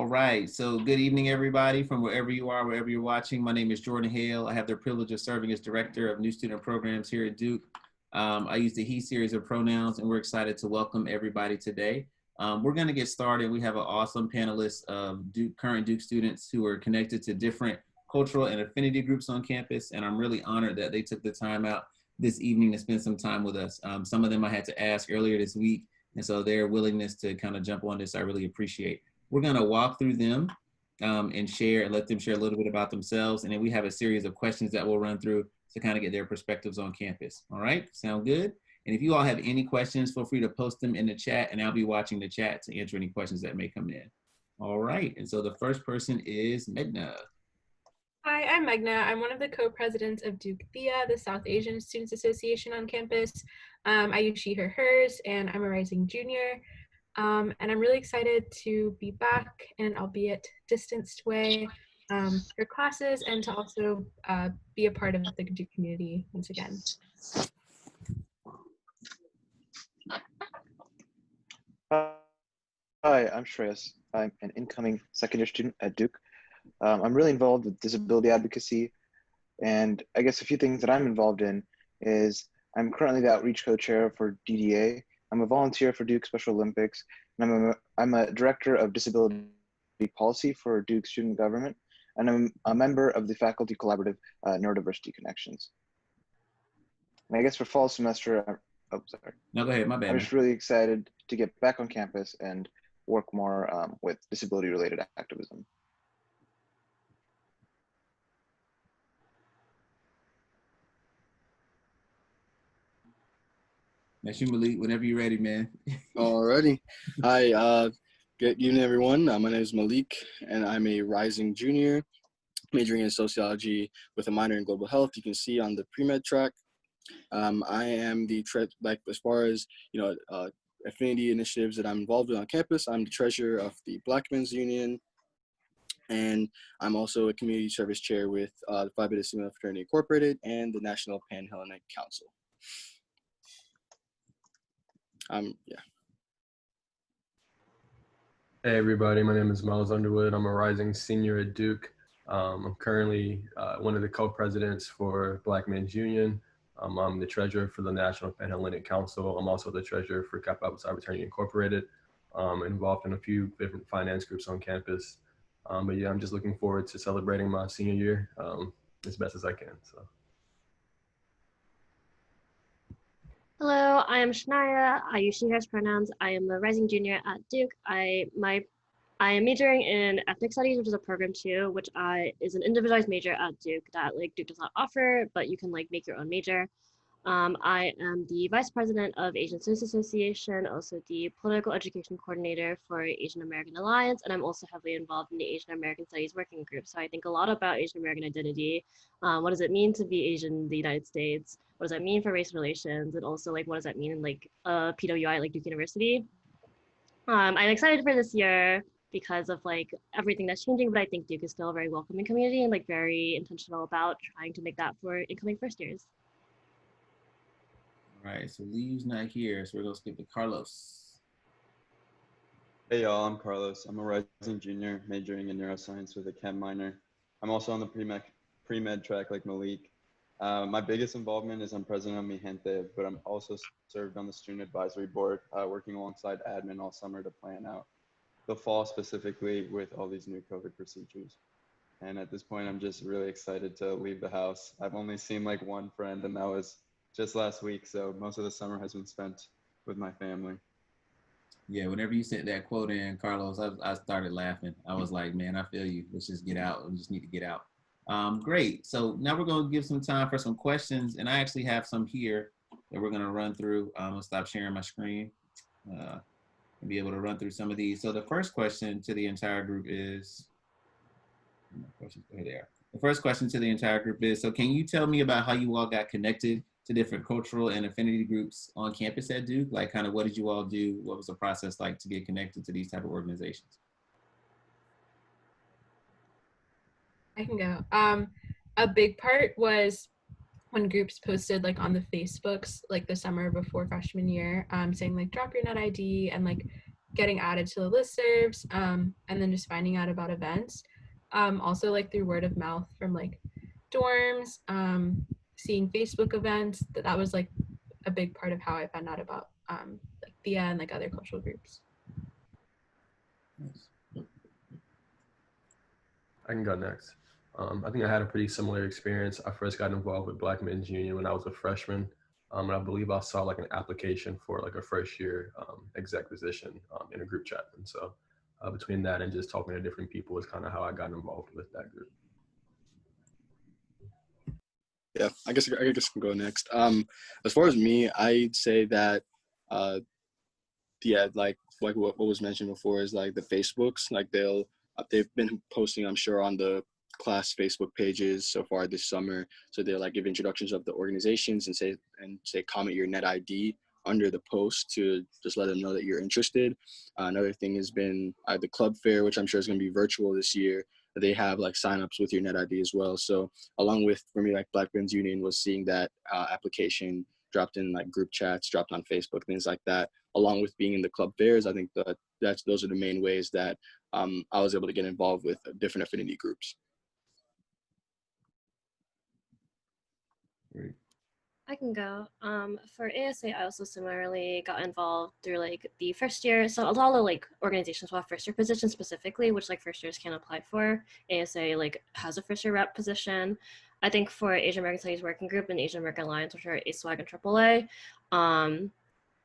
right, so good evening, everybody, from wherever you are, wherever you're watching. My name is Jordan Hale. I have the privilege of serving as Director of New Student Programs here at Duke. I use the he series of pronouns, and we're excited to welcome everybody today. We're going to get started. We have an awesome panelist of current Duke students who are connected to different cultural and affinity groups on campus, and I'm really honored that they took the time out this evening to spend some time with us. Some of them I had to ask earlier this week, and so their willingness to kind of jump on this, I really appreciate. We're going to walk through them and let them share a little bit about themselves. And then we have a series of questions that we'll run through to kind of get their perspectives on campus. All right, sound good? And if you all have any questions, feel free to post them in the chat, and I'll be watching the chat to answer any questions that may come in. All right, and so the first person is Meghna. Hi, I'm Meghna. I'm one of the co-presidents of Duke Thea, the South Asian Students Association on campus. I use she, her, hers, and I'm a rising junior. And I'm really excited to be back, and albeit distanced way, for classes, and to also be a part of the Duke community once again. Hi, I'm Shreyas. I'm an incoming second year student at Duke. I'm really involved with disability advocacy, and I guess a few things that I'm involved in is I'm currently the outreach co-chair for DDA. I'm a volunteer for Duke Special Olympics, and I'm a director of disability policy for Duke Student Government, and I'm a member of the faculty collaborative Neurodiversity Connections. And I guess for fall semester, oh, sorry. No, go ahead, my bad. I'm just really excited to get back on campus and work more with disability-related activism. That's you, Malik, whenever you're ready, man. Alrighty. Hi, good evening, everyone. My name is Malik, and I'm a rising junior, majoring in sociology with a minor in global health. You can see on the pre-med track. I am as far as, affinity initiatives that I'm involved in on campus, I'm the treasurer of the Black Men's Union, and I'm also a community service chair with the Phi Beta Sigma Fraternity Incorporated and the National Pan-Hellenic Council. Yeah. Hey everybody, my name is Miles Underwood. I'm a rising senior at Duke. I'm currently one of the co-presidents for Black Men's Union. I'm the treasurer for the National Pan-Hellenic Council. I'm also the treasurer for Kappa Alpha Psi Fraternity Incorporated. Involved in a few different finance groups on campus. But yeah, I'm just looking forward to celebrating my senior year as best as I can. So. Hello, I am Shania. I use she, hers pronouns. I am a rising junior at Duke. I am majoring in ethnic studies, which is a program too, which is an individualized major at Duke that Duke does not offer, but you can make your own major. I am the vice president of Asian Students Association, also the political education coordinator for Asian American Alliance, and I'm also heavily involved in the Asian American Studies Working Group. So I think a lot about Asian American identity. What does it mean to be Asian in the United States? What does that mean for race relations? And also what does that mean in PWI, Duke University? I'm excited for this year because of everything that's changing, but I think Duke is still a very welcoming community and very intentional about trying to make that for incoming first years. All right, so Lee's not here, so we're gonna skip to Carlos. Hey y'all, I'm Carlos. I'm a rising junior majoring in neuroscience with a chem minor. I'm also on the pre-med track like Malik. My biggest involvement is I'm president of Mi Gente, but I'm also served on the student advisory board, working alongside admin all summer to plan out the fall specifically with all these new COVID procedures. And at this point, I'm just really excited to leave the house. I've only seen one friend, and that was just last week. So most of the summer has been spent with my family. Yeah, whenever you sent that quote in, Carlos, I started laughing. I was like, man, I feel you. Let's just get out. We just need to get out. Great. So now we're going to give some time for some questions. And I actually have some here that we're going to run through. I'm going to stop sharing my screen and be able to run through some of these. So the first question to the entire group is, the first question to the entire group is, so can you tell me about how you all got connected to different cultural and affinity groups on campus at Duke? Kind of what did you all do? What was the process like to get connected to these type of organizations? I can go. A big part was when groups posted on the Facebooks the summer before freshman year, saying drop your net ID and getting added to the listservs, and then just finding out about events. Also like through word of mouth from like dorms, seeing Facebook events. That was like a big part of how I found out about like Thea and like other cultural groups. I can go next. I think I had a pretty similar experience. I first got involved with Black Men's Union when I was a freshman. And I believe I saw like an application for like a first year exec position in a group chat. And so between that and just talking to different people is kind of how I got involved with that group. Yeah, I guess I can go next. As far as me, I'd say that, yeah, like what was mentioned before is like the Facebooks, like they've been posting, I'm sure, on the class Facebook pages so far this summer. So they'll like give introductions of the organizations and say comment your net ID under the post to just let them know that you're interested. Another thing has been the club fair, which I'm sure is going to be virtual this year. They have like signups with your net ID as well. So along with, for me, like Black Men's Union was seeing that application dropped in like group chats, dropped on Facebook, things like that. Along with being in the club fairs, I think those are the main ways that I was able to get involved with different affinity groups. Great. I can go. For ASA, I also similarly got involved through like the first year. So a lot of like organizations will have first year positions specifically, which like first years can apply for. ASA like has a first year rep position. I think for Asian American Studies Working Group and Asian American Alliance, which are ASWAG and AAA,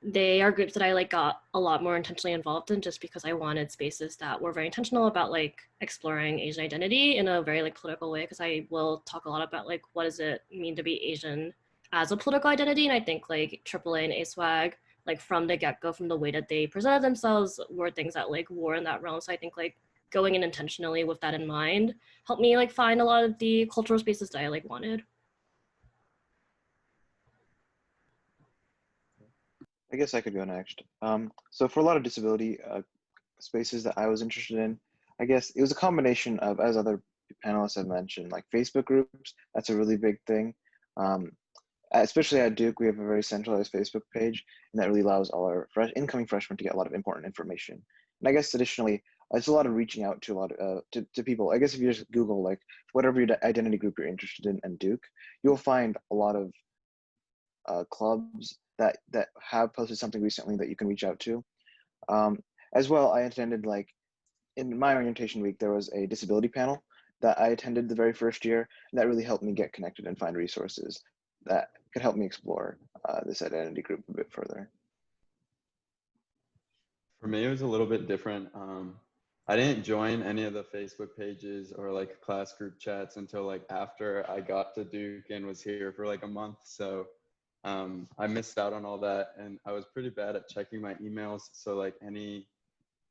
they are groups that I like got a lot more intentionally involved in just because I wanted spaces that were very intentional about like exploring Asian identity in a very like political way, because I will talk a lot about like what does it mean to be Asian as a political identity. And I think like AAA and ASWAG, like from the get-go, from the way that they presented themselves, were things that like were in that realm. So I think like going in intentionally with that in mind helped me like find a lot of the cultural spaces that I like wanted. I guess I could go next. So for a lot of disability spaces that I was interested in, I guess it was a combination of, as other panelists have mentioned, like Facebook groups. That's a really big thing. Especially at Duke, we have a very centralized Facebook page, and that really allows all our incoming freshmen to get a lot of important information. And I guess additionally, it's a lot of reaching out to a lot of to people. I guess if you just Google like whatever your identity group you're interested in and Duke, you'll find a lot of clubs that have posted something recently that you can reach out to. As well, I attended, like in my orientation week, there was a disability panel that I attended the very first year, and that really helped me get connected and find resources that could help me explore this identity group a bit further. For me, it was a little bit different. I didn't join any of the Facebook pages or like class group chats until like after I got to Duke and was here for like a month. So I missed out on all that, and I was pretty bad at checking my emails. So like any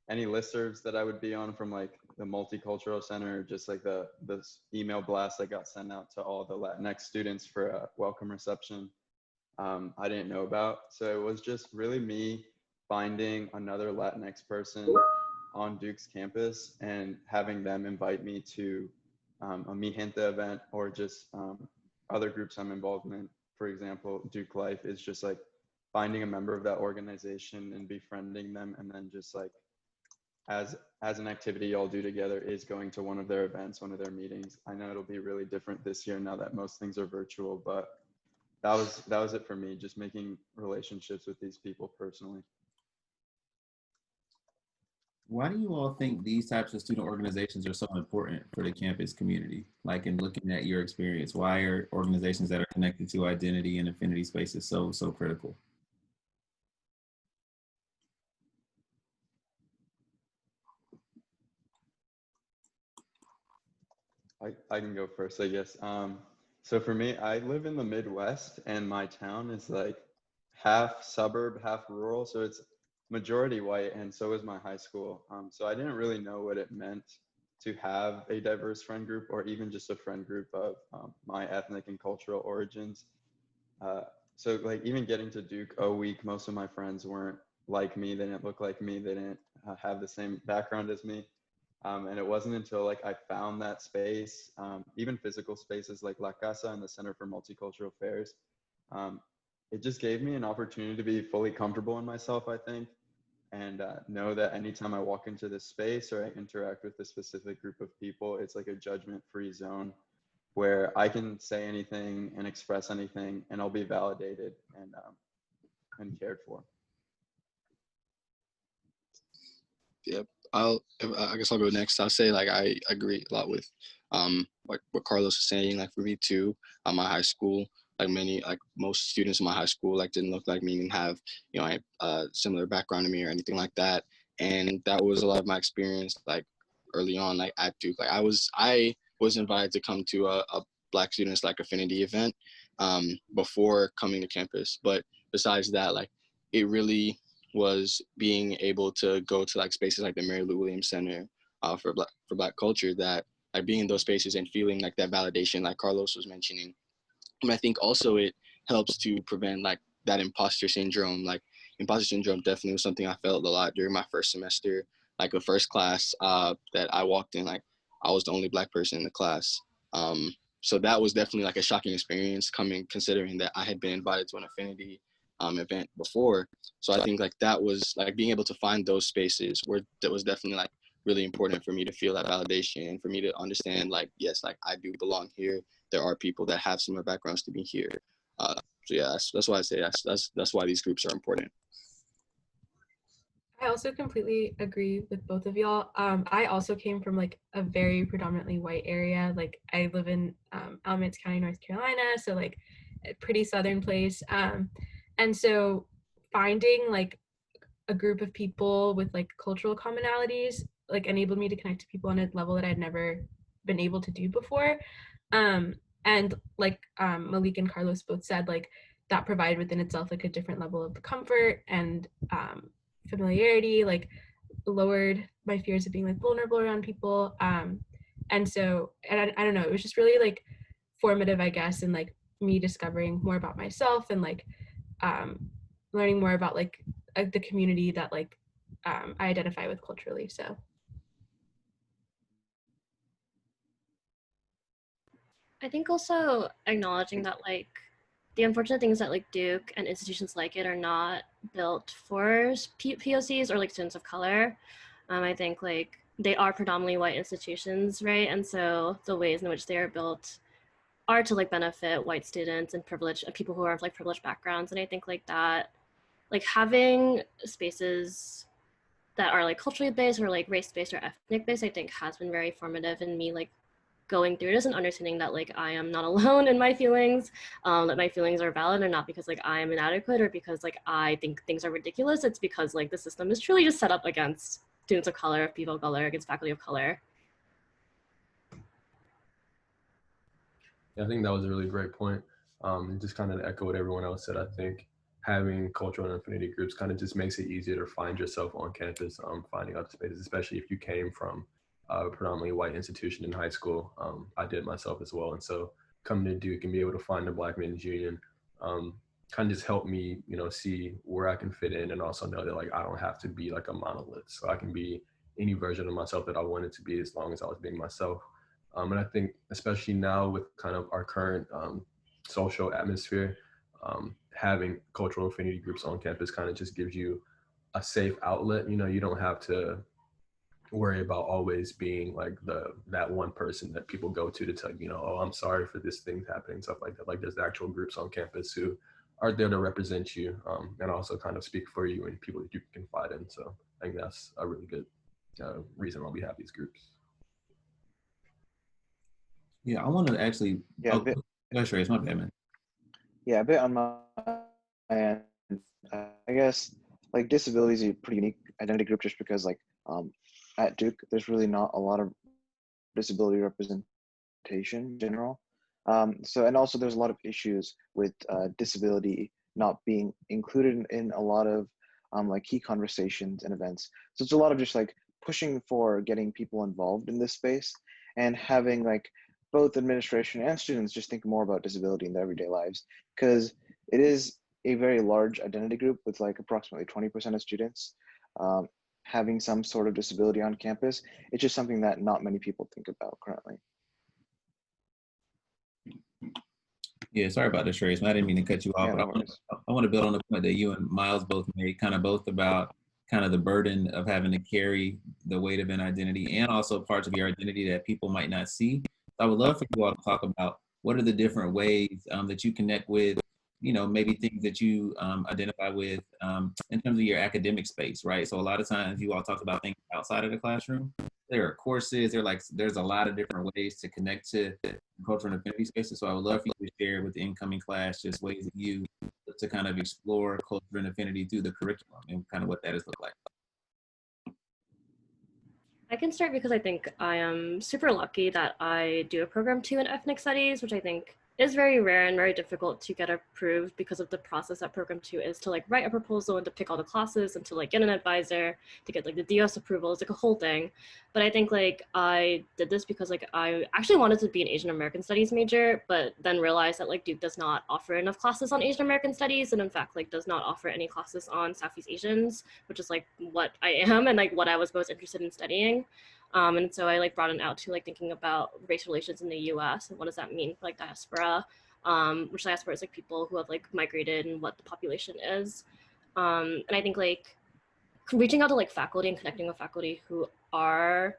listservs that I would be on from like the Multicultural Center, just like the email blast that got sent out to all the Latinx students for a welcome reception, I didn't know about. So it was just really me finding another Latinx person on Duke's campus and having them invite me to a Mi Gente event, or just other groups I'm involved in. For example, Duke Life is just like finding a member of that organization and befriending them, and then just like as an activity y'all do together is going to one of their events, one of their meetings. I know it'll be really different this year now that most things are virtual, but that was it for me, just making relationships with these people personally. Why do you all think these types of student organizations are so important for the campus community? Like, in looking at your experience, why are organizations that are connected to identity and affinity spaces so critical? I can go first, I guess. So for me, I live in the Midwest, and my town is like half suburb, half rural. So it's majority white, and so is my high school. So I didn't really know what it meant to have a diverse friend group, or even just a friend group of my ethnic and cultural origins. So like even getting to Duke a week, most of my friends weren't like me. They didn't look like me. They didn't have the same background as me. And it wasn't until like I found that space, even physical spaces like La Casa and the Center for Multicultural Affairs, it just gave me an opportunity to be fully comfortable in myself, I think. and know that anytime I walk into this space or I interact with a specific group of people, it's like a judgment-free zone where I can say anything and express anything, and I'll be validated and cared for. Yep. I guess I'll go next. I'll say like I agree a lot with like what Carlos was saying. Like for me too, my high school, like most students in my high school like didn't look like me and have a similar background to me or anything like that. And that was a lot of my experience like early on like at Duke. Like I was invited to come to a Black students like affinity event before coming to campus. But besides that, like it really was being able to go to like spaces like the Mary Lou Williams Center for Black culture, that like being in those spaces and feeling like that validation like Carlos was mentioning. And I think also it helps to prevent like that imposter syndrome. Like imposter syndrome definitely was something I felt a lot during my first semester. Like the first class that I walked in, like I was the only Black person in the class. So that was definitely like a shocking experience considering that I had been invited to an affinity event before. So I think like that was like being able to find those spaces where that was definitely like really important for me to feel that validation and for me to understand like, yes, like I do belong here. There are people that have similar backgrounds to me here. So yeah, that's why I say that's why these groups are important. I also completely agree with both of y'all. I also came from like a very predominantly white area. Like I live in Alamance County, North Carolina, so like a pretty southern place. And so finding like a group of people with like cultural commonalities like enabled me to connect to people on a level that I'd never been able to do before. And like Malik and Carlos both said, like that provided within itself like a different level of comfort and familiarity, like lowered my fears of being like vulnerable around people. And so, and I don't know, it was just really like formative, I guess, in like me discovering more about myself and like learning more about like the community that like I identify with culturally. So I think also acknowledging that like the unfortunate things that like Duke and institutions like it are not built for POCs or like students of color. I think like they are predominantly white institutions, right? And so the ways in which they are built are to like benefit white students and privileged people who are of like privileged backgrounds. And I think like that, like having spaces that are like culturally based or like race based or ethnic based, I think has been very formative in me like going through this and understanding that like I am not alone in my feelings, that my feelings are valid and not because like I am inadequate or because like I think things are ridiculous. It's because like the system is truly just set up against students of color, people of color, against faculty of color. Yeah, I think that was a really great point. Just kind of to echo what everyone else said, I think having cultural and affinity groups kind of just makes it easier to find yourself on campus, finding other spaces, especially if you came from a predominantly white institution in high school. I did myself as well. And so coming to Duke and be able to find the Black Men's Union kind of just helped me, see where I can fit in and also know that like I don't have to be like a monolith. So I can be any version of myself that I wanted to be as long as I was being myself. And I think especially now with kind of our current social atmosphere, having cultural affinity groups on campus kind of just gives you a safe outlet. You don't have to worry about always being like that one person that people go to tell you, oh, I'm sorry for this thing happening, stuff like that. Like there's actual groups on campus who are there to represent you and also kind of speak for you and people that you can confide in. So I think that's a really good reason why we have these groups. Yeah, I want to actually. Yeah, That's right. It's my bad, man. Yeah, a bit on my end. I guess like disability is a pretty unique identity group just because like at Duke there's really not a lot of disability representation in general. So and also there's a lot of issues with disability not being included in a lot of like key conversations and events. So it's a lot of just like pushing for getting people involved in this space and having like both administration and students just think more about disability in their everyday lives, because it is a very large identity group with like approximately 20% of students having some sort of disability on campus. It's just something that not many people think about currently. Yeah, sorry about this, Trace. I didn't mean to cut you off, Yeah, but no worries. I want to build on the point that you and Miles both made, kind of both about kind of the burden of having to carry the weight of an identity and also parts of your identity that people might not see. So I would love for you all to talk about what are the different ways that you connect with, you know, maybe things that you identify with in terms of your academic space, right? So a lot of times you all talk about things outside of the classroom. There are courses, there's a lot of different ways to connect to culture and affinity spaces. So I would love for you to share with the incoming class just ways that you to kind of explore culture and affinity through the curriculum and kind of what that has looked like. I can start because I think I am super lucky that I do a program 2 in ethnic studies, which I think is very rare and very difficult to get approved because of the process that program 2 is to like write a proposal and to pick all the classes and to like get an advisor to get like the DS approval. It's like a whole thing. But I think like I did this because like I actually wanted to be an Asian American studies major, but then realized that like Duke does not offer enough classes on Asian American studies, and in fact like does not offer any classes on Southeast Asians, which is like what I am and like what I was most interested in studying. And so I like broadened out to like thinking about race relations in the US and what does that mean for like diaspora, which diaspora is like people who have like migrated and what the population is. And I think like reaching out to like faculty and connecting with faculty who are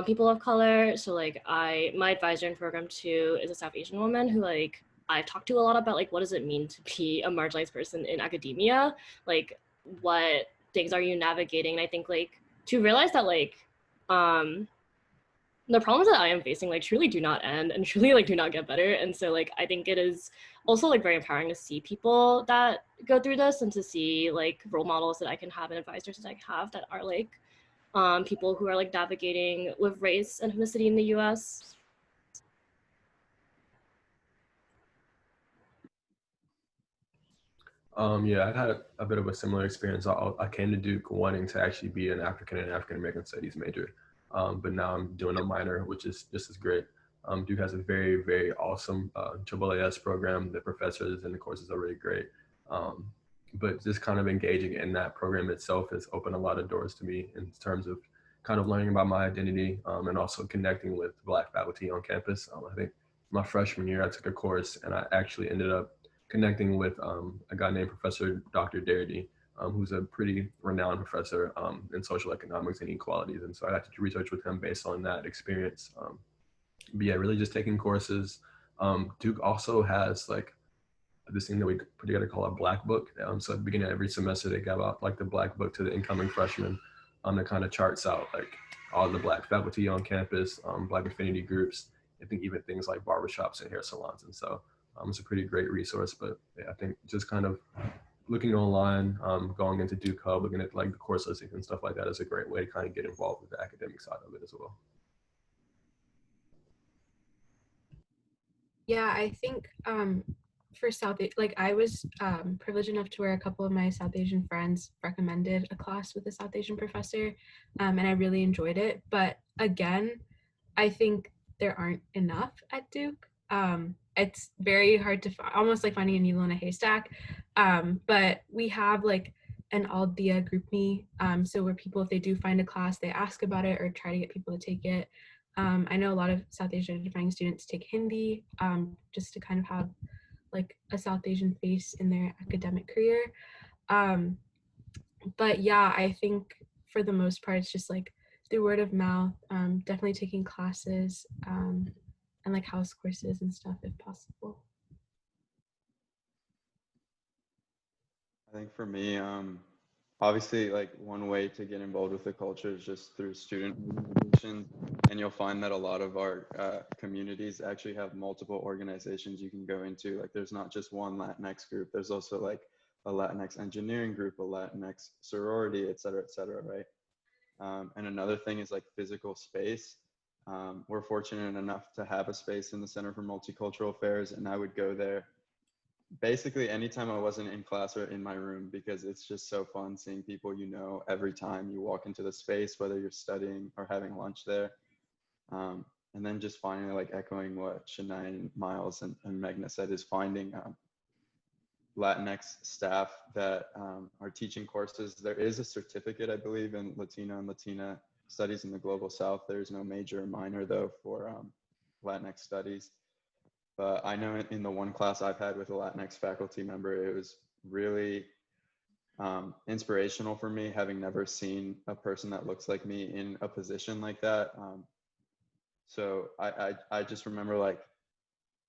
people of color. So like my advisor in program 2 is a South Asian woman who like I've talked to a lot about like what does it mean to be a marginalized person in academia? Like what things are you navigating? And I think like to realize that like the problems that I am facing like truly do not end and truly like do not get better. And so like I think it is also like very empowering to see people that go through this and to see like role models that I can have and advisors that I have that are like people who are like navigating with race and ethnicity in the US. Yeah, I had a bit of a similar experience. I came to Duke wanting to actually be an African and African American studies major, but now I'm doing a minor, which is just as great. Duke has a very, very awesome AAAS program. The professors and the courses are really great. But just kind of engaging in that program itself has opened a lot of doors to me in terms of kind of learning about my identity and also connecting with Black faculty on campus. I think my freshman year, I took a course and I actually ended up connecting with a guy named Professor Dr. Darity, who's a pretty renowned professor in social economics and equalities. And so I got to do research with him based on that experience. But yeah, really just taking courses. Duke also has like this thing that we put together called a Black Book. So at the beginning of every semester, they give out like the Black Book to the incoming freshmen that kind of charts out like all the Black faculty on campus, Black affinity groups, I think even things like barbershops and hair salons. And so it's a pretty great resource. But yeah, I think just kind of looking online, going into Duke Hub, looking at like the course listings and stuff like that is a great way to kind of get involved with the academic side of it as well. Yeah, I think for like I was privileged enough to where a couple of my South Asian friends recommended a class with a South Asian professor, and I really enjoyed it. But again, I think there aren't enough at Duke. It's very hard to almost like finding a needle in a haystack. But we have like an Aldia group me, so where people, if they do find a class, they ask about it or try to get people to take it. I know a lot of South Asian identifying students take Hindi just to kind of have like a South Asian face in their academic career. But yeah, I think for the most part, it's just like through word of mouth, definitely taking classes and like house courses and stuff if possible. I think for me, obviously, like one way to get involved with the culture is just through student organizations, and you'll find that a lot of our communities actually have multiple organizations you can go into. Like, there's not just one Latinx group. There's also like a Latinx engineering group, a Latinx sorority, et cetera, right? And another thing is like physical space. We're fortunate enough to have a space in the Center for Multicultural Affairs, and I would go there basically anytime I wasn't in class or in my room, because it's just so fun seeing people you know every time you walk into the space, whether you're studying or having lunch there. And then just finally, like echoing what Shania and Miles and Megna said, is finding Latinx staff that are teaching courses. There is a certificate, I believe, in Latino and Latina studies in the Global South. There's no major or minor though for Latinx studies. But I know in the one class I've had with a Latinx faculty member, it was really inspirational for me, having never seen a person that looks like me in a position like that. So I just remember like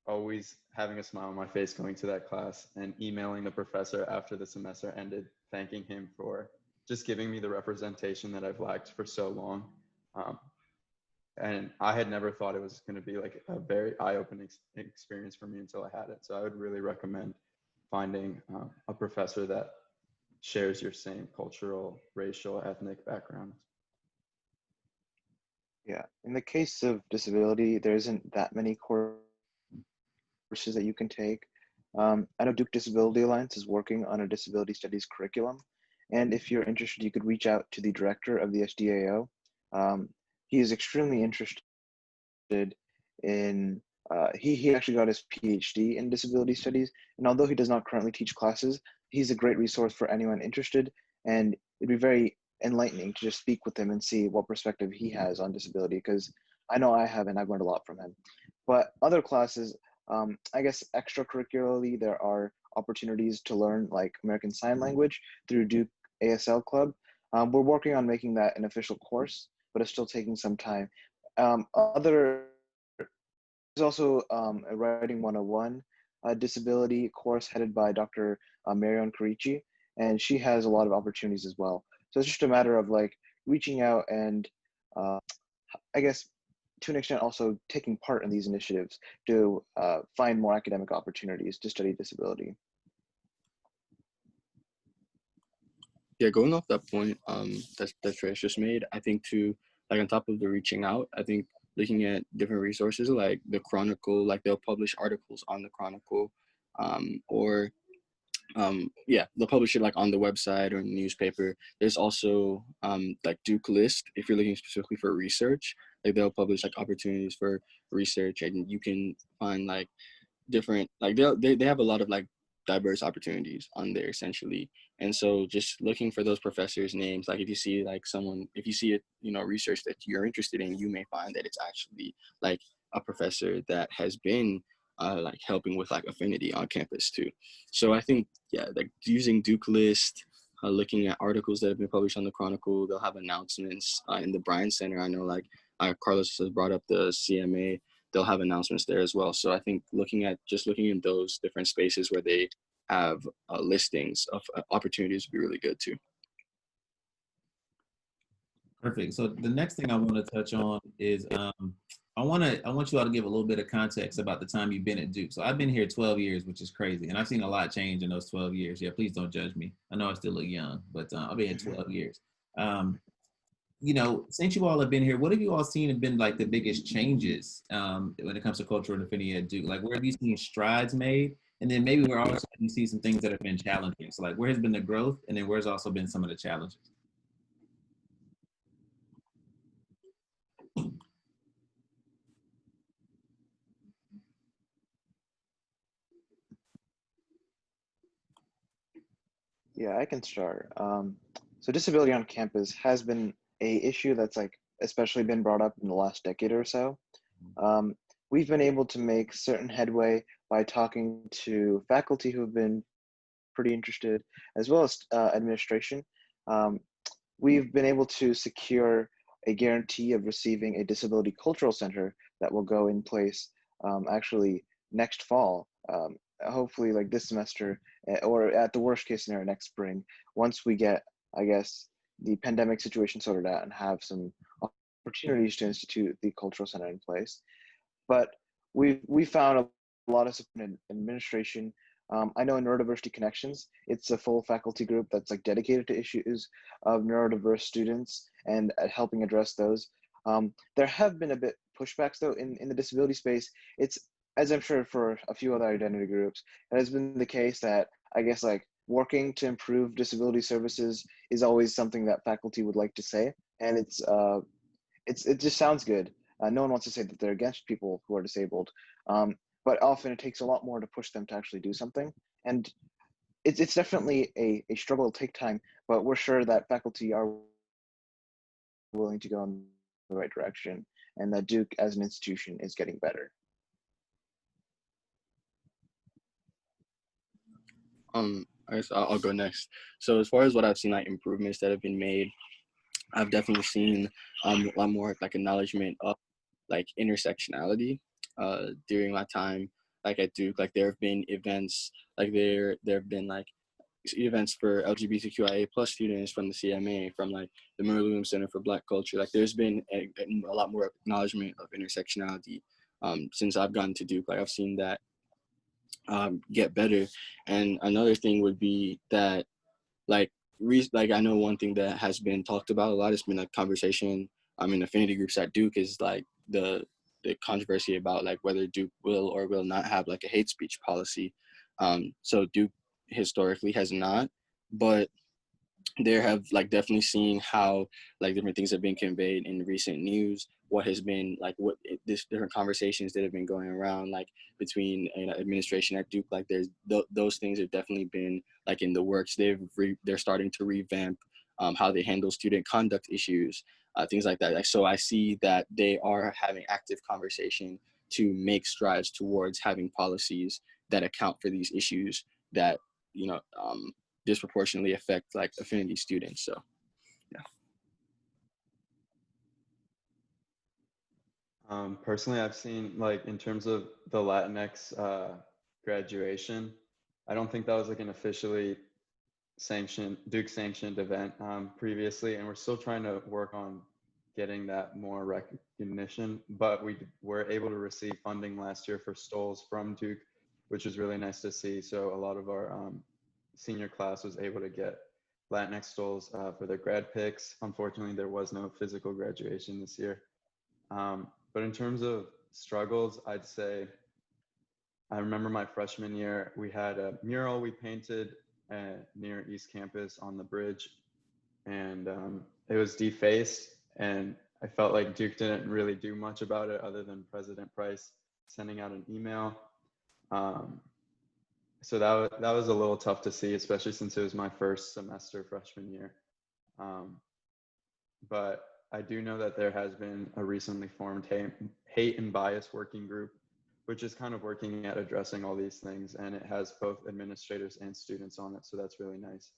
always having a smile on my face going to that class and emailing the professor after the semester ended, thanking him for just giving me the representation that I've lacked for so long. And I had never thought it was going to be like a very eye-opening experience for me until I had it. So I would really recommend finding a professor that shares your same cultural, racial, ethnic background. Yeah, in the case of disability, there isn't that many courses that you can take. I know Duke Disability Alliance is working on a disability studies curriculum. And if you're interested, you could reach out to the director of the SDAO. He is extremely interested in, he actually got his PhD in disability studies. And although he does not currently teach classes, he's a great resource for anyone interested. And it'd be very enlightening to just speak with him and see what perspective he has on disability, because I know I have, and I've learned a lot from him. But other classes, I guess extracurricularly, there are opportunities to learn like American Sign Language through Duke ASL Club. We're working on making that an official course, but it's still taking some time. There's also a Writing 101 disability course headed by Dr. Marion Karichi, and she has a lot of opportunities as well. So it's just a matter of like reaching out and I guess to an extent also taking part in these initiatives to find more academic opportunities to study disability. Yeah, going off that point that Trace just made, I think too, like on top of the reaching out, I think looking at different resources like the Chronicle, like they'll publish articles on the Chronicle, or yeah, they'll publish it like on the website or newspaper. There's also like Duke List if you're looking specifically for research. Like they'll publish like opportunities for research, and you can find like different like they have a lot of like diverse opportunities on there essentially. And so just looking for those professors names, like if you see like someone, if you see it, you know, research that you're interested in, you may find that it's actually like a professor that has been like helping with like affinity on campus too. So I think, yeah, like using Duke List, looking at articles that have been published on the Chronicle, they'll have announcements in the Bryan Center. I know like Carlos has brought up the CMA, they'll have announcements there as well. So I think looking in those different spaces where they have listings of opportunities would be really good too. Perfect. So the next thing I want to touch on is I want you all to give a little bit of context about the time you've been at Duke. So I've been here 12 years, which is crazy, and I've seen a lot change in those 12 years. Yeah, please don't judge me. I know I still look young, but I've been here 12 years. You know, since you all have been here, what have you all seen have been like the biggest changes when it comes to cultural and affinity at Duke? Like, where have you seen strides made? And then maybe where also you see some things that have been challenging. So like, where has been the growth, and then where's also been some of the challenges? Yeah, I can start. So disability on campus has been a issue that's like especially been brought up in the last decade or so. We've been able to make certain headway by talking to faculty who have been pretty interested, as well as administration. We've been able to secure a guarantee of receiving a disability cultural center that will go in place actually next fall, hopefully like this semester, or at the worst case scenario next spring, once we get, I guess, the pandemic situation sorted out and have some opportunities to institute the cultural center in place. But we found a lot of support in administration. I know in Neurodiversity Connections, it's a full faculty group that's like dedicated to issues of neurodiverse students and helping address those. There have been a bit pushbacks though in the disability space. It's, as I'm sure for a few other identity groups, it has been the case that I guess like working to improve disability services is always something that faculty would like to say, and it just sounds good. No one wants to say that they're against people who are disabled, but often it takes a lot more to push them to actually do something. And it's definitely a struggle. It'll take time, but we're sure that faculty are willing to go in the right direction, and that Duke as an institution is getting better. All right, so I'll go next. So as far as what I've seen, like improvements that have been made, I've definitely seen a lot more like acknowledgement of like intersectionality during my time like at Duke. Like there have been events, like there have been like events for LGBTQIA plus students from the CMA, from like the Murray Williams Center for Black Culture. Like there's been a lot more acknowledgement of intersectionality since I've gotten to Duke. Like I've seen that get better. And another thing would be that like like I know one thing that has been talked about a lot has been a conversation in affinity groups at Duke is like the controversy about like whether Duke will or will not have like a hate speech policy. So Duke historically has not, but there have like definitely seen how like different things have been conveyed in recent news, what has been like this different conversations that have been going around like between administration at Duke. Like there's those things have definitely been like in the works. They're starting to revamp how they handle student conduct issues, things like that. Like, so I see that they are having active conversation to make strides towards having policies that account for these issues that you know disproportionately affect like affinity students. So yeah. Personally, I've seen like in terms of the Latinx graduation, I don't think that was like an officially sanctioned Duke sanctioned event previously, and we're still trying to work on getting that more recognition. But we were able to receive funding last year for stoles from Duke, which was really nice to see. So a lot of our senior class was able to get Latinx stoles for their grad picks. Unfortunately, there was no physical graduation this year. But in terms of struggles, I'd say I remember my freshman year, we had a mural we painted near East Campus on the bridge, and it was defaced, and I felt like Duke didn't really do much about it other than President Price sending out an email. So that was a little tough to see, especially since it was my first semester freshman year. But I do know that there has been a recently formed hate and bias working group, which is kind of working at addressing all these things, and it has both administrators and students on it, so that's really nice.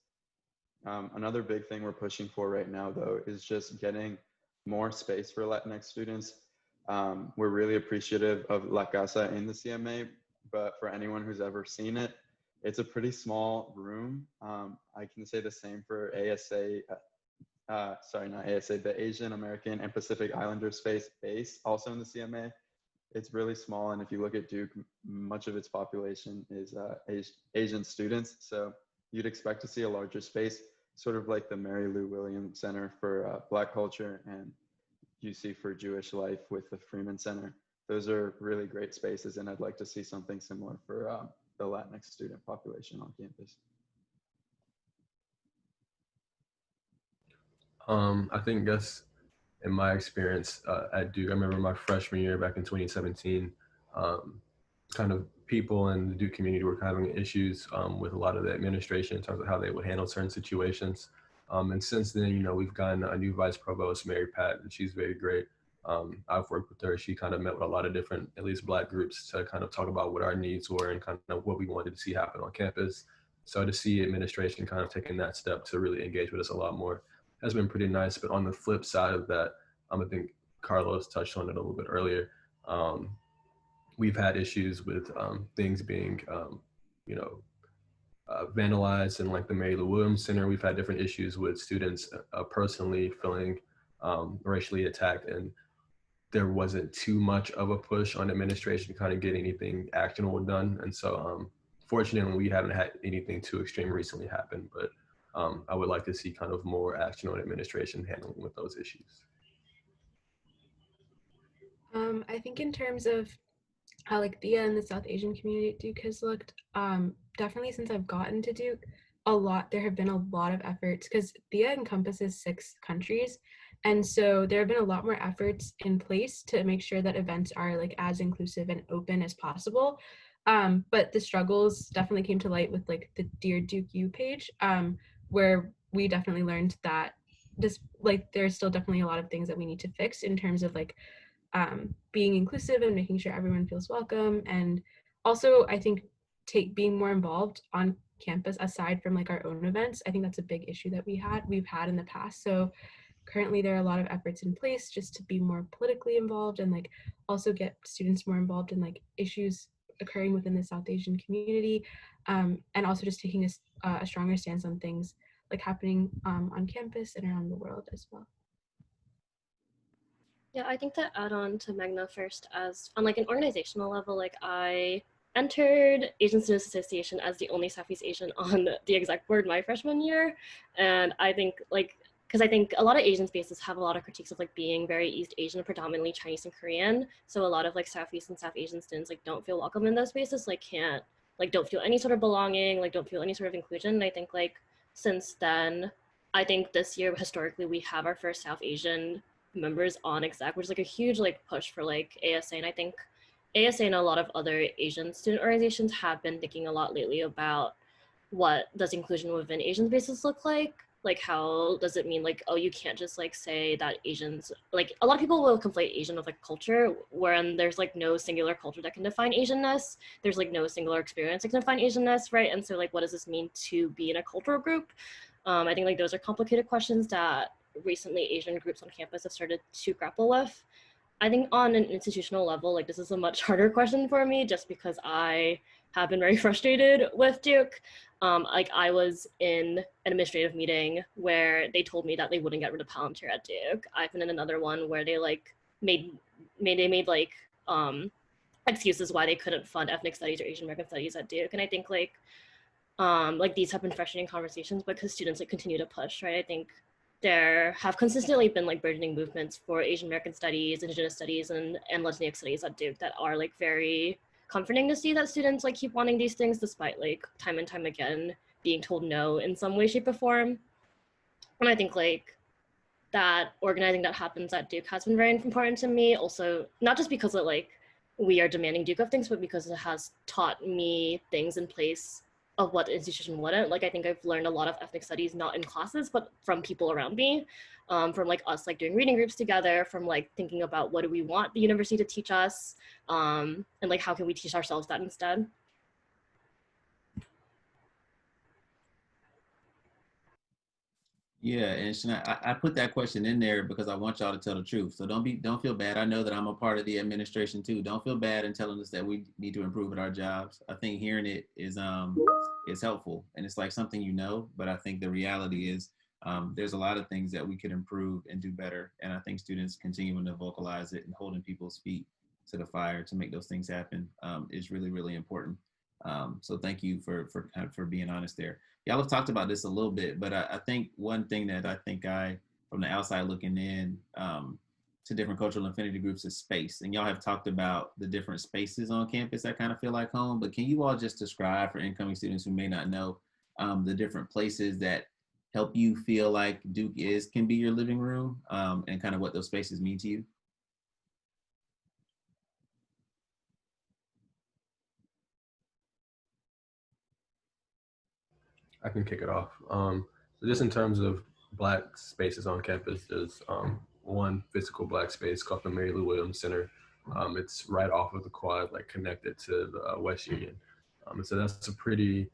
Another big thing we're pushing for right now, though, is just getting more space for Latinx students. We're really appreciative of La Casa in the CMA, but for anyone who's ever seen it, it's a pretty small room. I can say the same for ASA, sorry, not ASA, the Asian American and Pacific Islander space base, also in the CMA. It's really small, and if you look at Duke, much of its population is Asian students, so you'd expect to see a larger space, sort of like the Mary Lou Williams Center for Black Culture and UC for Jewish Life with the Freeman Center. Those are really great spaces, and I'd like to see something similar for the Latinx student population on campus. I think that's in my experience at Duke. I remember my freshman year back in 2017, kind of people in the Duke community were having issues with a lot of the administration in terms of how they would handle certain situations. And since then, you know, we've gotten a new vice provost, Mary Pat, and she's very great. I've worked with her. She kind of met with a lot of different, at least Black groups, to kind of talk about what our needs were and kind of what we wanted to see happen on campus. So to see administration kind of taking that step to really engage with us a lot more has been pretty nice. But on the flip side of that, I think Carlos touched on it a little bit earlier. We've had issues with things being, you know, vandalized in like the Mary Lou Williams Center. We've had different issues with students personally feeling racially attacked, and there wasn't too much of a push on administration to kind of get anything actionable done. And so fortunately, we haven't had anything too extreme recently happen, but I would like to see kind of more action on administration handling with those issues. I think in terms of how like Thea and the South Asian community at Duke has looked, definitely since I've gotten to Duke, there have been a lot of efforts because Thea encompasses 6 countries. And so there have been a lot more efforts in place to make sure that events are like as inclusive and open as possible. But the struggles definitely came to light with like the Dear Duke U page, where we definitely learned that this like there's still definitely a lot of things that we need to fix in terms of like being inclusive and making sure everyone feels welcome. And also, I think being more involved on campus aside from like our own events. I think that's a big issue that we've had in the past. So currently there are a lot of efforts in place just to be more politically involved and like also get students more involved in like issues occurring within the South Asian community, and also just taking a stronger stance on things like happening on campus and around the world as well. Yeah, I think to add on to Magna first, as on like an organizational level, like I entered Asian Students Association as the only Southeast Asian on the exec board my freshman year. And I think like, because I think a lot of Asian spaces have a lot of critiques of like being very East Asian, predominantly Chinese and Korean. So a lot of like Southeast and South Asian students like don't feel welcome in those spaces, like can't, like don't feel any sort of belonging, like don't feel any sort of inclusion. And I think like since then, I think this year historically we have our first South Asian members on exec, which is like a huge like push for like ASA. And I think ASA and a lot of other Asian student organizations have been thinking a lot lately about what does inclusion within Asian spaces look like? Like how does it mean like, oh, you can't just like say that Asians, like a lot of people will conflate Asian with like culture, wherein there's like no singular culture that can define Asianness. There's like no singular experience that can define Asianness, right? And so like, what does this mean to be in a cultural group? I think like those are complicated questions that recently Asian groups on campus have started to grapple with. I think on an institutional level, like this is a much harder question for me just because I have been very frustrated with Duke. Like I was in an administrative meeting where they told me that they wouldn't get rid of Palantir at Duke. I've been in another one where they like made like excuses why they couldn't fund ethnic studies or Asian American studies at Duke. And I think like these have been frustrating conversations because students like continue to push, right? I think there have consistently been like burgeoning movements for Asian American studies, Indigenous studies, and Latinx studies at Duke that are like very comforting to see that students like keep wanting these things despite like time and time again being told no in some way, shape, or form. And I think like that organizing that happens at Duke has been very important to me. Also, not just because of like we are demanding Duke of things, but because it has taught me things in place of what the institution wouldn't. Like I think I've learned a lot of ethnic studies, not in classes, but from people around me, from like us like doing reading groups together, from like thinking about what do we want the university to teach us, and like how can we teach ourselves that instead. Yeah, and Shana, I put that question in there because I want y'all to tell the truth. So don't feel bad. I know that I'm a part of the administration too. Don't feel bad in telling us that we need to improve at our jobs. I think hearing it is helpful, and it's like something you know. But I think the reality is there's a lot of things that we could improve and do better. And I think students continuing to vocalize it and holding people's feet to the fire to make those things happen is really, really important. So thank you for being honest there. Y'all have talked about this a little bit, but I think one thing that I think from the outside looking in to different cultural affinity groups is space. And y'all have talked about the different spaces on campus that kind of feel like home, but can you all just describe for incoming students who may not know the different places that help you feel like Duke can be your living room and kind of what those spaces mean to you? I can kick it off. So just in terms of Black spaces on campus, there's one physical Black space called the Mary Lou Williams Center. It's right off of the quad, like connected to the West Union. And so that's a pretty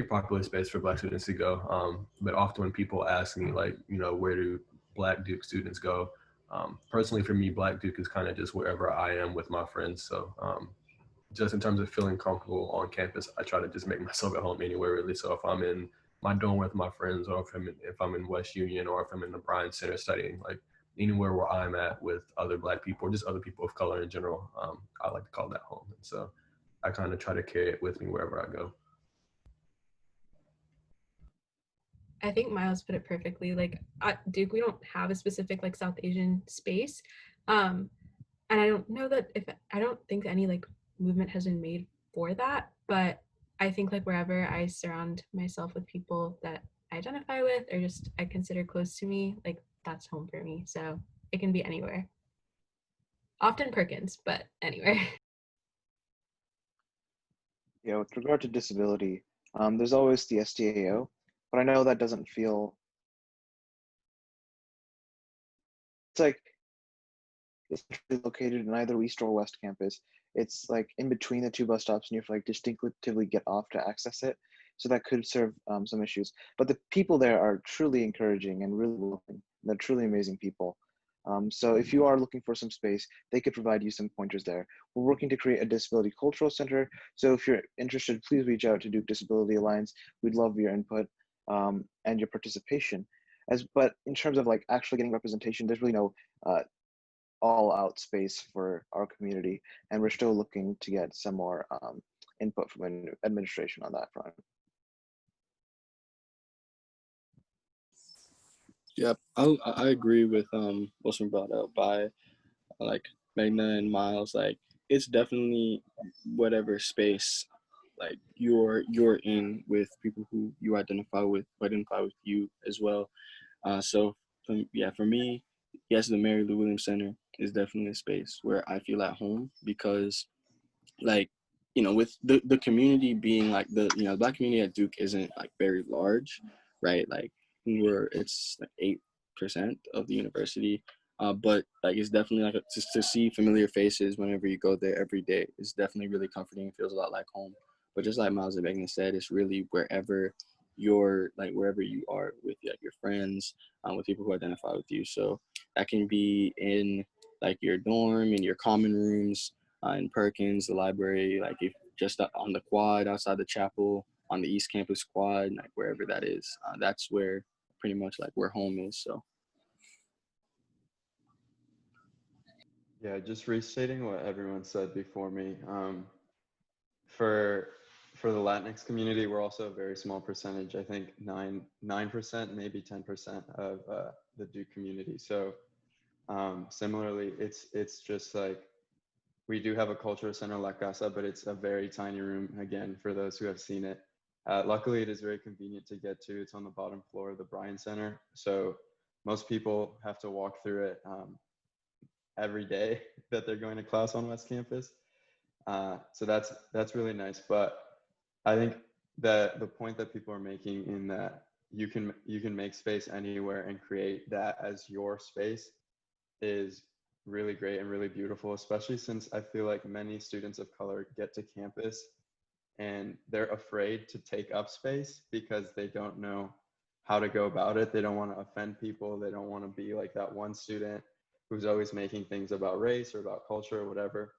popular space for Black students to go. But often when people ask me, like, where do Black Duke students go? Personally, for me, Black Duke is kind of just wherever I am with my friends. So just in terms of feeling comfortable on campus, I try to just make myself at home anywhere really. So if I'm in my dorm with my friends, or if I'm in West Union, or if I'm in the Bryan Center studying, like anywhere where I'm at with other Black people or just other people of color in general, I like to call that home. And so I kind of try to carry it with me wherever I go. I think Miles put it perfectly. Like at Duke, we don't have a specific like South Asian space. And I don't know that I don't think any like movement has been made for that, but I think like wherever I surround myself with people that I identify with or just I consider close to me, like that's home for me. So it can be anywhere. Often Perkins, but anywhere. Yeah, with regard to disability, there's always the SDAO, but I know that doesn't feel, It's centrally located in either East or West Campus. It's like in between the two bus stops, and you have to like distinctively get off to access it. So that could serve some issues. But the people there are truly encouraging and really welcoming. They're truly amazing people. So if you are looking for some space, they could provide you some pointers there. We're working to create a disability cultural center. So if you're interested, please reach out to Duke Disability Alliance. We'd love your input and your participation. But in terms of like actually getting representation, there's really no all out space for our community. And we're still looking to get some more input from administration on that front. Yep, I agree with what's been brought up by like Magna and Miles. Like it's definitely whatever space like you're in with people who you identify with, who identify with you as well. So for me, yes, the Mary Lou Williams Center is definitely a space where I feel at home because like with the community being like the Black community at Duke isn't like very large, right? Like it's like 8% of the university, but like it's definitely like just to see familiar faces whenever you go there every day is definitely really comforting. It feels a lot like home. But just like Miles and Megan said, it's really wherever wherever you are with like your friends, with people who identify with you. So that can be in like your dorm, in your common rooms, in Perkins, the library, like if just on the quad outside the chapel, on the East Campus quad, like wherever that is, that's where pretty much like where home is. So. Yeah, just restating what everyone said before me. For the Latinx community, we're also a very small percentage. I think 9%, maybe 10% of the Duke community. So similarly, it's just like we do have a cultural center, La Casa, but it's a very tiny room. Again, for those who have seen it, luckily it is very convenient to get to. It's on the bottom floor of the Bryan Center, so most people have to walk through it every day that they're going to class on West Campus. So that's really nice. But I think that the point that people are making in that you can make space anywhere and create that as your space is really great and really beautiful, especially since I feel like many students of color get to campus and they're afraid to take up space because they don't know how to go about it. They don't want to offend people. They don't want to be like that one student who's always making things about race or about culture or whatever.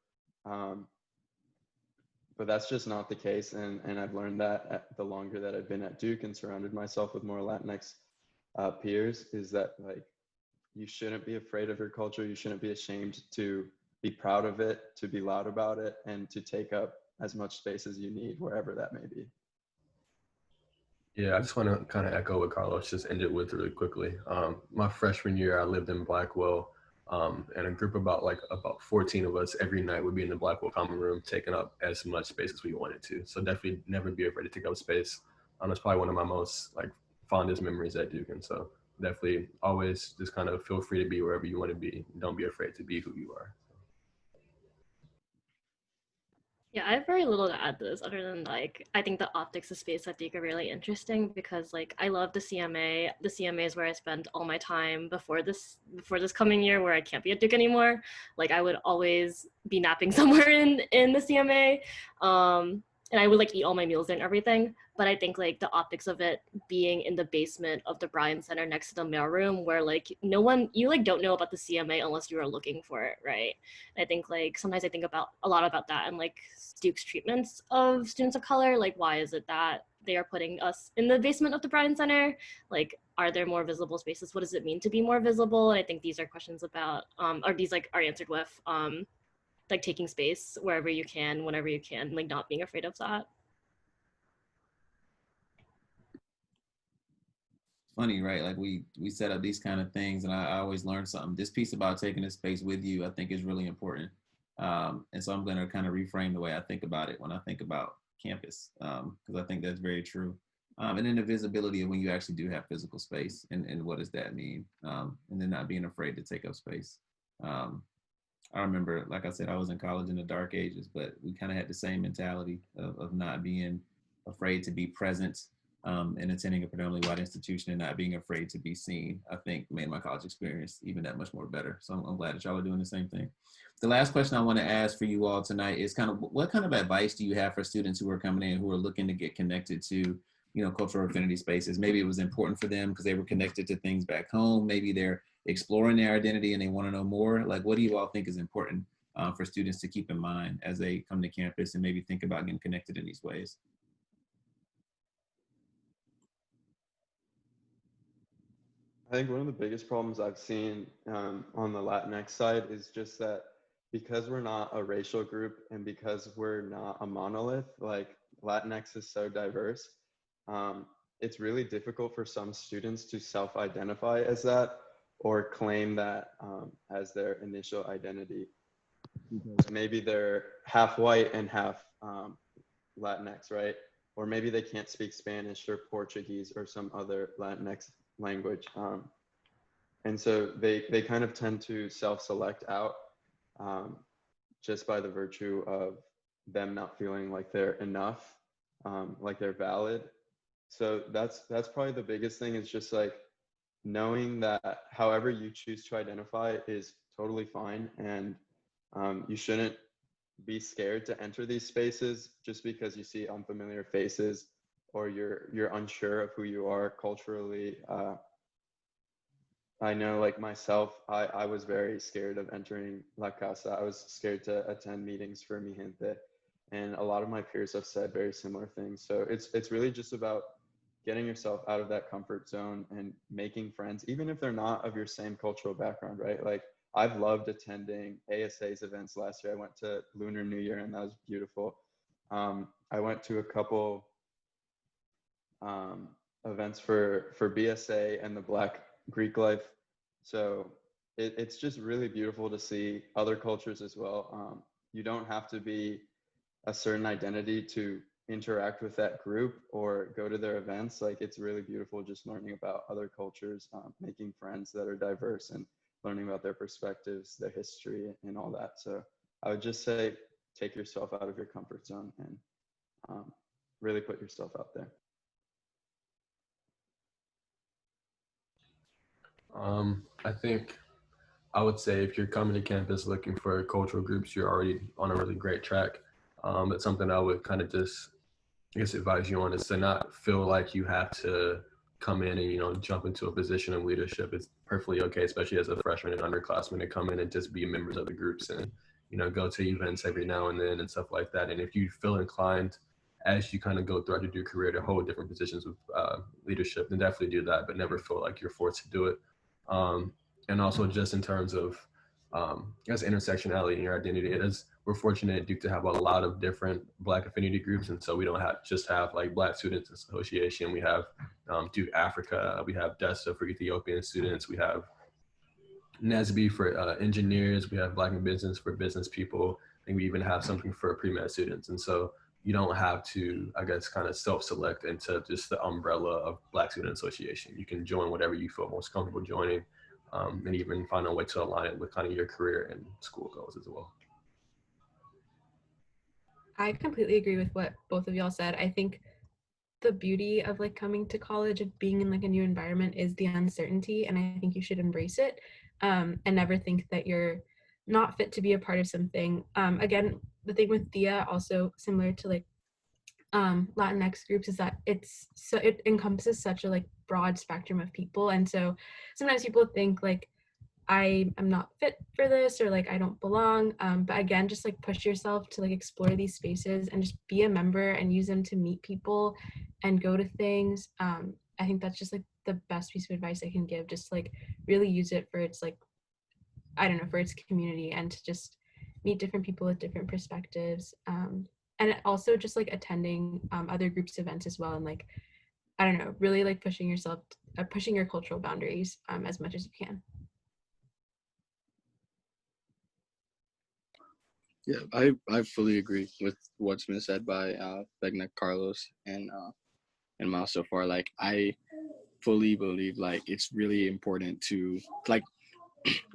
But that's just not the case. And I've learned that the longer that I've been at Duke and surrounded myself with more Latinx peers, is that like, you shouldn't be afraid of your culture. You shouldn't be ashamed to be proud of it, to be loud about it, and to take up as much space as you need, wherever that may be. Yeah, I just want to kind of echo what Carlos just ended with really quickly. My freshman year, I lived in Blackwell, and a group about 14 of us every night would be in the Blackwell common room, taking up as much space as we wanted to. So definitely never be afraid to take up space. It's probably one of my most fondest memories at Duke, and so definitely always just kind of feel free to be wherever you want to be. Don't be afraid to be who you are. Yeah, I have very little to add to this other than I think the optics of space at Duke are really interesting because I love the CMA. The CMA is where I spend all my time before this coming year where I can't be at Duke anymore. I would always be napping somewhere in the CMA. And I would eat all my meals and everything. But I think the optics of it being in the basement of the Bryan Center next to the mailroom where no one, you don't know about the CMA unless you are looking for it, right? And I think sometimes I think about a lot about that and Duke's treatments of students of color. Why is it that they are putting us in the basement of the Bryan Center? Are there more visible spaces? What does it mean to be more visible? And I think these are questions about, or these are answered with taking space wherever you can, whenever you can, not being afraid of that. Funny, right? We set up these kind of things, and I always learn something. This piece about taking the space with you, I think, is really important. And so I'm going to kind of reframe the way I think about it when I think about campus, because I think that's very true. And then the visibility of when you actually do have physical space, and what does that mean? And then not being afraid to take up space. I remember, like I said, I was in college in the dark ages, but we kind of had the same mentality of not being afraid to be present and attending a predominantly white institution and not being afraid to be seen, I think made my college experience even that much more better. So I'm glad that y'all are doing the same thing. The last question I want to ask for you all tonight is kind of what kind of advice do you have for students who are coming in who are looking to get connected to, cultural affinity spaces? Maybe it was important for them because they were connected to things back home. Maybe they're exploring their identity and they want to know more. Like, what do you all think is important for students to keep in mind as they come to campus and maybe think about getting connected in these ways? I think one of the biggest problems I've seen on the Latinx side is just that because we're not a racial group and because we're not a monolith, like Latinx is so diverse, it's really difficult for some students to self-identify as that or claim that as their initial identity. Because maybe they're half white and half Latinx, right? Or maybe they can't speak Spanish or Portuguese or some other Latinx language. And so they kind of tend to self-select out just by the virtue of them not feeling like they're enough, like they're valid. So that's probably the biggest thing, is just like knowing that however you choose to identify is totally fine, and you shouldn't be scared to enter these spaces just because you see unfamiliar faces or you're unsure of who you are culturally. I know, like myself, I was very scared of entering La Casa. I was scared to attend meetings for Mi Gente, and a lot of my peers have said very similar things. So it's really just about getting yourself out of that comfort zone and making friends, even if they're not of your same cultural background, right? Like I've loved attending ASA's events. Last year I went to Lunar New Year and that was beautiful. I went to a couple events for BSA and the Black Greek life. So it's just really beautiful to see other cultures as well. You don't have to be a certain identity to interact with that group or go to their events. Like it's really beautiful just learning about other cultures, making friends that are diverse and learning about their perspectives, their history and all that. So I would just say, take yourself out of your comfort zone and really put yourself out there. I think I would say if you're coming to campus looking for cultural groups, you're already on a really great track. But something I would kind of just, I guess, advise you on is to not feel like you have to come in and, jump into a position of leadership. It's perfectly okay, especially as a freshman and underclassman, to come in and just be members of the groups and, go to events every now and then and stuff like that. And if you feel inclined as you kind of go throughout your career to hold different positions with leadership, then definitely do that, but never feel like you're forced to do it. And also just in terms of, I guess, intersectionality in your identity, we're fortunate at Duke to have a lot of different Black affinity groups. And so we don't have like Black Students Association. We have Duke Africa. We have DESA for Ethiopian students. We have NASB for engineers. We have Black in Business for business people. And we even have something for pre-med students. And so you don't have to, I guess, kind of self-select into just the umbrella of Black Student Association. You can join whatever you feel most comfortable joining, and even find a way to align it with kind of your career and school goals as well. I completely agree with what both of y'all said. I think the beauty of like coming to college and being in like a new environment is the uncertainty, and I think you should embrace it, and never think that you're not fit to be a part of something. Again, the thing with Thea, also similar to like Latinx groups, is that it encompasses such a like broad spectrum of people, and so sometimes people think like I am not fit for this or like I don't belong. But again, just like push yourself to like explore these spaces and just be a member and use them to meet people and go to things. I think that's just like the best piece of advice I can give. Just like really use it for its like, I don't know, for its community, and to just meet different people with different perspectives. And also just like attending other groups events as well. And like, I don't know, really like pushing yourself, pushing your cultural boundaries as much as you can. Yeah, I fully agree with what's been said by Begna, Carlos, and Miles so far. Like, I fully believe like it's really important to like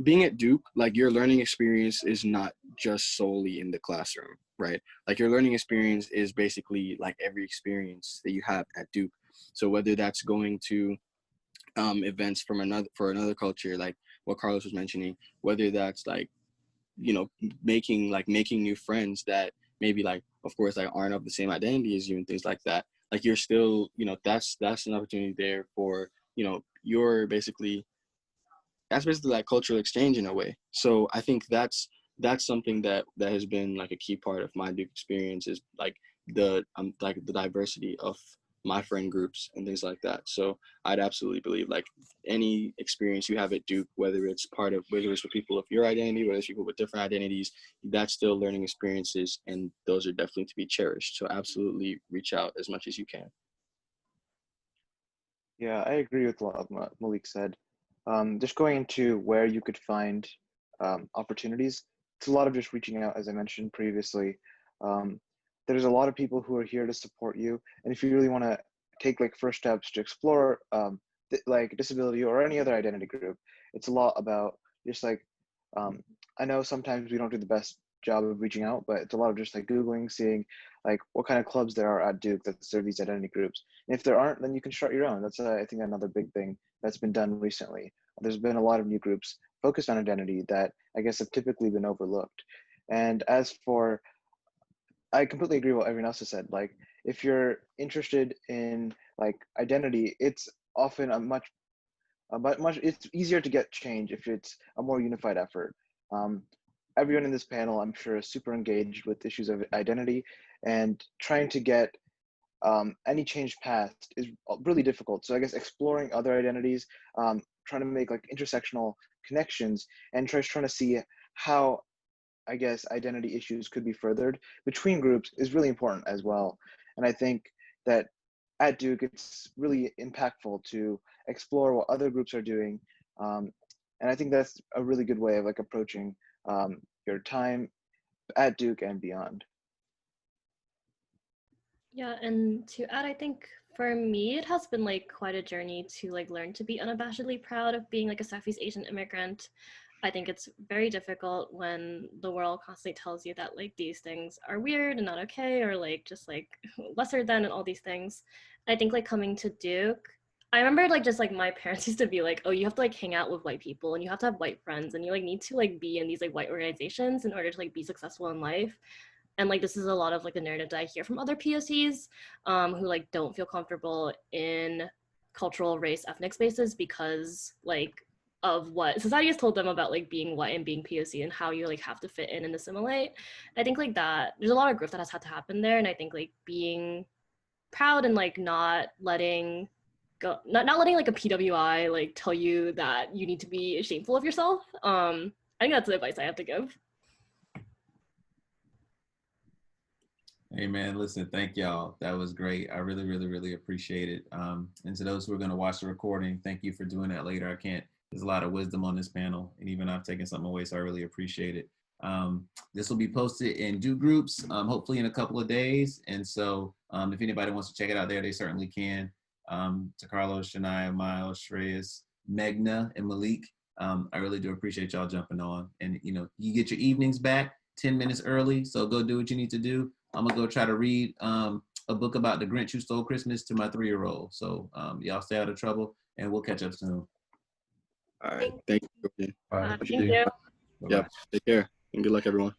being at Duke. Like, your learning experience is not just solely in the classroom, right? Like, your learning experience is basically like every experience that you have at Duke. So whether that's going to events from another culture, like what Carlos was mentioning, whether that's like, you know, making new friends that maybe like, of course, like aren't of the same identity as you and things like that. Like you're still, you know, that's an opportunity there for, you know, that's basically like cultural exchange in a way. So I think that's something that has been like a key part of my Duke experience, is like the diversity of my friend groups and things like that. So I'd absolutely believe like any experience you have at Duke, whether it's with people of your identity, whether it's people with different identities, that's still learning experiences, and those are definitely to be cherished. So absolutely reach out as much as you can. Yeah, I agree with what Malik said. Just going into where you could find opportunities, it's a lot of just reaching out, as I mentioned previously. Um, there's a lot of people who are here to support you, and if you really want to take like first steps to explore like disability or any other identity group, it's a lot about just like I know sometimes we don't do the best job of reaching out, but it's a lot of just like Googling, seeing like what kind of clubs there are at Duke that serve these identity groups. And if there aren't, then you can start your own. That's I think another big thing that's been done recently. There's been a lot of new groups focused on identity that I guess have typically been overlooked. And as for, I completely agree with what everyone else has said. Like if you're interested in like identity, it's often much it's easier to get change if it's a more unified effort. Um, Everyone in this panel, I'm sure, is super engaged with issues of identity, and trying to get any change passed is really difficult. So I guess exploring other identities, trying to make like intersectional connections, and trying to see how, I guess, identity issues could be furthered between groups is really important as well. And I think that at Duke, it's really impactful to explore what other groups are doing. And I think that's a really good way of like approaching your time at Duke and beyond. Yeah, and to add, I think for me, it has been like quite a journey to like learn to be unabashedly proud of being like a Southeast Asian immigrant. I think it's very difficult when the world constantly tells you that like these things are weird and not okay, or like just like lesser than and all these things. I think like coming to Duke, I remember like just like my parents used to be like, oh, you have to like hang out with white people and you have to have white friends and you like need to like be in these like white organizations in order to like be successful in life. And like this is a lot of like the narrative that I hear from other POCs who like don't feel comfortable in cultural, race, ethnic spaces because like of what society has told them about like being white and being POC and how you like have to fit in and assimilate. I think like that there's a lot of growth that has had to happen there, and I think like being proud and like not letting like a PWI like tell you that you need to be shameful of yourself. I think that's the advice I have to give. Hey man, listen, thank y'all. That was great. I really, really, really appreciate it. And to those who are going to watch the recording, thank you for doing that later. There's a lot of wisdom on this panel, and even I've taken something away, so I really appreciate it. This will be posted in Duke groups, hopefully in a couple of days. And so if anybody wants to check it out there, they certainly can. To Carlos, Shania, Miles, Shreyas, Megna, and Malik, I really do appreciate y'all jumping on. And you know, you get your evenings back 10 minutes early, so go do what you need to do. I'm gonna go try to read a book about the Grinch Who Stole Christmas to my 3-year-old. So y'all stay out of trouble, and we'll catch up soon. All right, thank you. Thank you. Yep, take care, and good luck, everyone.